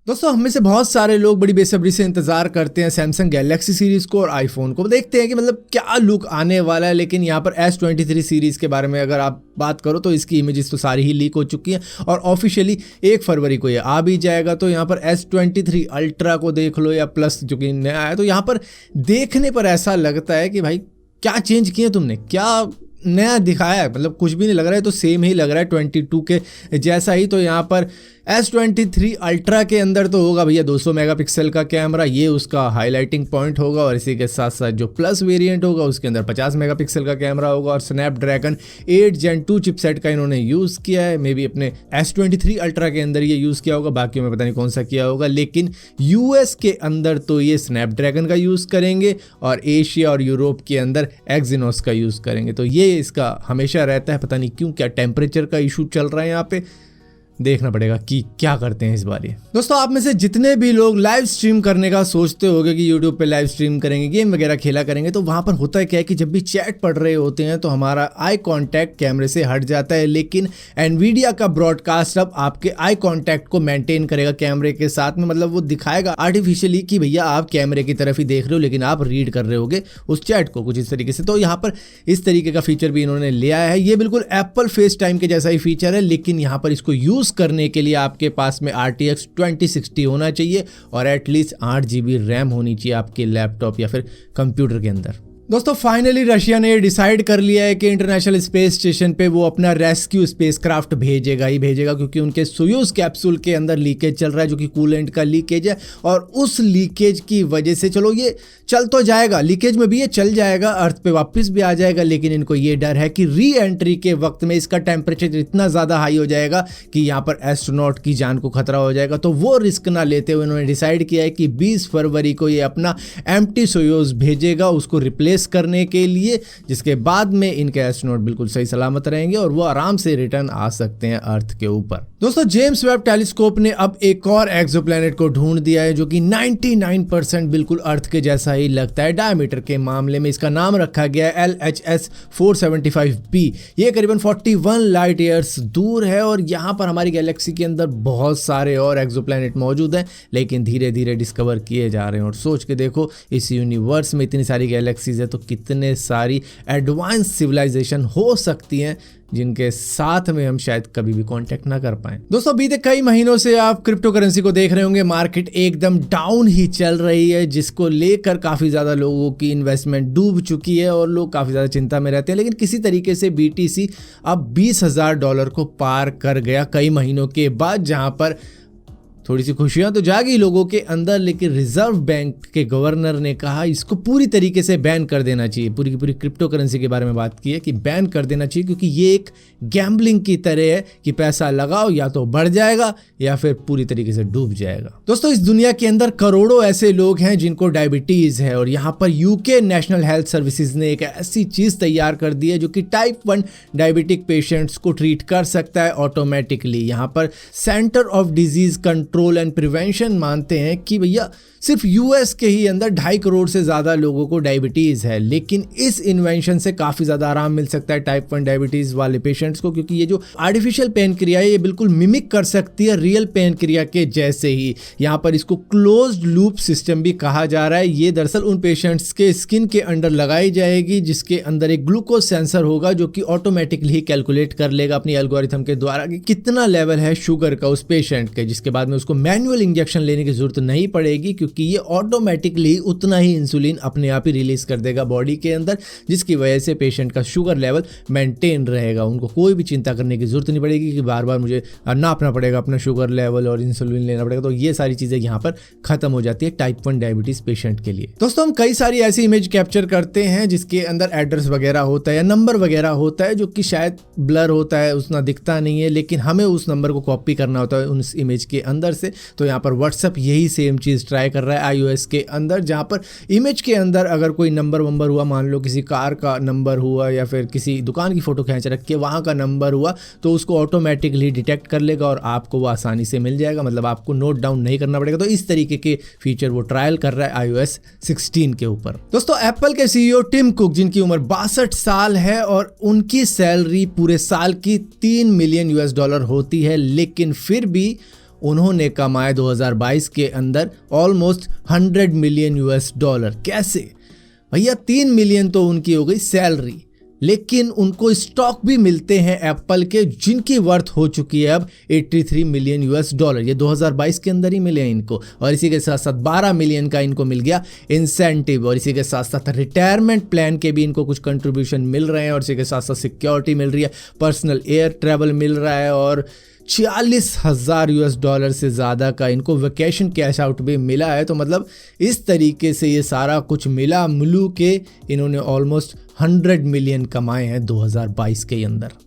दोस्तों हम में से बहुत सारे लोग बड़ी बेसब्री से इंतजार करते हैं सैमसंग गैलेक्सी सीरीज को और आईफोन को। देखते हैं कि मतलब क्या लुक आने वाला है। लेकिन यहाँ पर S23 सीरीज के बारे में अगर आप बात करो तो इसकी इमेजेस तो सारी ही लीक हो चुकी हैं और ऑफिशियली 1 फरवरी को ये आ भी जाएगा। तो यहाँ पर S23 अल्ट्रा को देख लो या प्लस जो कि नया है, तो यहाँ पर देखने पर ऐसा लगता है कि भाई क्या चेंज किए तुमने, क्या नया दिखाया है। मतलब कुछ भी नहीं लग रहा है, तो सेम ही लग रहा है 22 के जैसा ही। तो यहाँ पर S23 अल्ट्रा के अंदर तो होगा भैया 200 मेगापिक्सल का कैमरा, ये उसका हाईलाइटिंग पॉइंट होगा। और इसी के साथ साथ जो प्लस वेरिएंट होगा उसके अंदर 50 मेगापिक्सल का कैमरा होगा और स्नैपड्रैगन 8 Gen 2 चिपसेट का इन्होंने यूज़ किया है। मे बी अपने S23 अल्ट्रा के अंदर ये यूज़ किया होगा, बाकी में पता नहीं कौन सा किया होगा। लेकिन US के अंदर तो ये स्नैपड्रैगन का यूज़ करेंगे और एशिया और यूरोप के अंदर एक्सिनोस का यूज़ करेंगे। तो ये इसका हमेशा रहता है, पता नहीं क्यों, क्या टेम्परेचर का इशू चल रहा है यहाँ पे, देखना पड़ेगा कि क्या करते हैं इस बार ये। दोस्तों आप में से जितने भी लोग लाइव स्ट्रीम करने का सोचते होंगे कि YouTube पे लाइव स्ट्रीम करेंगे, गेम वगैरह खेला करेंगे, तो वहाँ पर होता है क्या है कि जब भी चैट पढ़ रहे होते हैं तो हमारा आई कांटेक्ट कैमरे से हट जाता है। लेकिन एनवीडिया का ब्रॉडकास्ट अब आपके आई कांटेक्ट को मेंटेन करेगा कैमरे के साथ में। मतलब वो दिखाएगा आर्टिफिशियली कि भैया आप कैमरे की तरफ ही देख रहे हो लेकिन आप रीड कर रहे होगे उस चैट को कुछ इस तरीके से। तो यहाँ पर इस तरीके का फीचर भी इन्होंने ले आया है। ये बिल्कुल एप्पल फेस टाइम के जैसा ही फीचर है, लेकिन यहाँ पर इसको यूज करने के लिए आपके पास में RTX 2060 होना चाहिए और एटलीस्ट 8 GB रैम होनी चाहिए आपके लैपटॉप या फिर कंप्यूटर के अंदर। दोस्तों फाइनली रशिया ने डिसाइड कर लिया है कि इंटरनेशनल स्पेस स्टेशन पे वो अपना रेस्क्यू स्पेसक्राफ्ट भेजेगा ही भेजेगा, क्योंकि उनके सोयूज कैप्सूल के अंदर लीकेज चल रहा है जो कि कूलेंट का लीकेज है। और उस लीकेज की वजह से चलो ये चल तो जाएगा, लीकेज में भी ये चल जाएगा, अर्थ पे वापस भी आ जाएगा, लेकिन इनको ये डर है कि री एंट्री के वक्त में इसका टेम्परेचर इतना ज़्यादा हाई हो जाएगा कि यहाँ पर एस्ट्रोनॉट की जान को खतरा हो जाएगा। तो वो रिस्क ना लेते हुए उन्होंने डिसाइड किया है कि 20 फरवरी को ये अपना एम्प्टी सोयूज भेजेगा उसको रिप्लेस करने के लिए, जिसके बाद में इनके एस्ट्रोनॉट बिल्कुल सही सलामत रहेंगे और वो आराम से रिटर्न आ सकते हैं अर्थ के ऊपर। दोस्तों जेम्स वेब टेलीस्कोप ने अब एक और एक्सोप्लैनेट को ढूंढ दिया है जो कि 99% बिल्कुल अर्थ के जैसा ही लगता है। डायमीटर के मामले में इसका नाम रखा गया है LHS 475b। ये करीबन 41 लाइट ईयर्स दूर है और यहाँ पर हमारी गैलेक्सी के अंदर बहुत सारे और एक्सोप्लैनेट मौजूद हैं, लेकिन धीरे धीरे डिस्कवर किए जा रहे हैं। और सोच के देखो इस यूनिवर्स में इतनी सारी गैलेक्सीज है तो कितने सारी एडवांस सिविलाइजेशन हो सकती हैं जिनके साथ में हम शायद कभी भी कांटेक्ट ना कर पाएं। दोस्तों बीते कई महीनों से आप क्रिप्टो करेंसी को देख रहे होंगे, मार्केट एकदम डाउन ही चल रही है, जिसको लेकर काफ़ी ज़्यादा लोगों की इन्वेस्टमेंट डूब चुकी है और लोग काफ़ी ज़्यादा चिंता में रहते हैं। लेकिन किसी तरीके से BTC अब $20,000 को पार कर गया कई महीनों के बाद, जहां पर थोड़ी सी खुशियां तो जागी लोगों के अंदर। लेकिन रिजर्व बैंक के गवर्नर ने कहा इसको पूरी तरीके से बैन कर देना चाहिए। पूरी की पूरी क्रिप्टो करेंसी के बारे में बात की है कि बैन कर देना चाहिए, क्योंकि ये एक गैम्बलिंग की तरह है कि पैसा लगाओ या तो बढ़ जाएगा या फिर पूरी तरीके से डूब जाएगा। दोस्तों इस दुनिया के अंदर करोड़ों ऐसे लोग हैं जिनको डायबिटीज है और यहाँ पर UK नेशनल हेल्थ सर्विसेज ने एक ऐसी चीज तैयार कर दी है जो कि टाइप 1 डायबिटिक पेशेंट्स को ट्रीट कर सकता है ऑटोमेटिकली। यहाँ पर centre of disease control and prevention मानते हैं कि भैया सिर्फ US के ही अंदर 2.5 करोड़ से ज़्यादा लोगों को डायबिटीज़ है, लेकिन इस इन्वेंशन से काफ़ी ज़्यादा आराम मिल सकता है टाइप 1 डायबिटीज़ वाले पेशेंट्स को, क्योंकि ये जो आर्टिफिशियल पेनक्रिया है ये बिल्कुल मिमिक कर सकती है रियल पेनक्रिया के जैसे ही। यहाँ पर इसको क्लोज्ड लूप सिस्टम भी कहा जा रहा है। ये दरअसल उन पेशेंट्स के स्किन के अंडर लगाई जाएगी जिसके अंदर एक ग्लूकोज सेंसर होगा जो कि ऑटोमेटिकली ही कैलकुलेट कर लेगा अपनी एल्गोरिथम के द्वारा कि कितना लेवल है शुगर का उस पेशेंट के, जिसके बाद में उसको मैनुअल इंजेक्शन लेने की जरूरत नहीं पड़ेगी, क्योंकि ये ऑटोमेटिकली उतना ही इंसुलिन अपने आप ही रिलीज कर देगा बॉडी के अंदर, जिसकी वजह से पेशेंट का शुगर लेवल मेंटेन रहेगा। उनको कोई भी चिंता करने की जरूरत नहीं पड़ेगी कि बार बार मुझे नापना पड़ेगा अपना शुगर लेवल और इंसुलिन लेना पड़ेगा। तो ये सारी चीजें यहाँ पर खत्म हो जाती है टाइप 1 डायबिटीज पेशेंट के लिए। दोस्तों हम कई सारी ऐसी इमेज कैप्चर करते हैं जिसके अंदर एड्रेस वगैरह होता है या नंबर वगैरह होता है जो कि शायद ब्लर होता है, उतना दिखता नहीं है, लेकिन हमें उस नंबर को कॉपी करना होता है उस इमेज के अंदर से। तो यहाँ पर व्हाट्सएप यही सेम चीज ट्राई कर रहा है iOS के अंदर, जहां पर इमेज के अंदर अगर कोई नंबर वंबर हुआ, मान लो किसी कार का नंबर हुआ या फिर किसी दुकान की फोटो खींच रख के वहां का नंबर हुआ, तो उसको ऑटोमेटिकली डिटेक्ट कर लेगा और आपको वो आसानी से मिल जाएगा। मतलब आपको नोट डाउन नहीं करना पड़ेगा। तो इस तरीके के फीचर वो ट्रायल कर रहा है iOS 16 के ऊपर। दोस्तों एप्पल के CEO टिम कुक, जिनकी उम्र 62 साल है और उनकी सैलरी पूरे साल की $3 मिलियन होती है, लेकिन फिर भी उन्होंने कमाए 2022 के अंदर ऑलमोस्ट 100 मिलियन यूएस डॉलर। कैसे भैया? 3 मिलियन तो उनकी हो गई सैलरी, लेकिन उनको स्टॉक भी मिलते हैं एप्पल के, जिनकी वर्थ हो चुकी है अब 83 मिलियन यूएस डॉलर। ये 2022 के अंदर ही मिले हैं इनको। और इसी के साथ साथ 12 मिलियन का इनको मिल गया इंसेंटिव, और इसी के साथ साथ रिटायरमेंट प्लान के भी इनको कुछ कंट्रीब्यूशन मिल रहे हैं, और इसी के साथ साथ सिक्योरिटी मिल रही है, पर्सनल एयर ट्रैवल मिल रहा है, और 46,000 यूएस डॉलर से ज़्यादा का इनको वेकेशन कैश आउट भी मिला है। तो मतलब इस तरीके से ये सारा कुछ मिला के इन्होंने ऑलमोस्ट 100 मिलियन कमाए हैं 2022 के अंदर।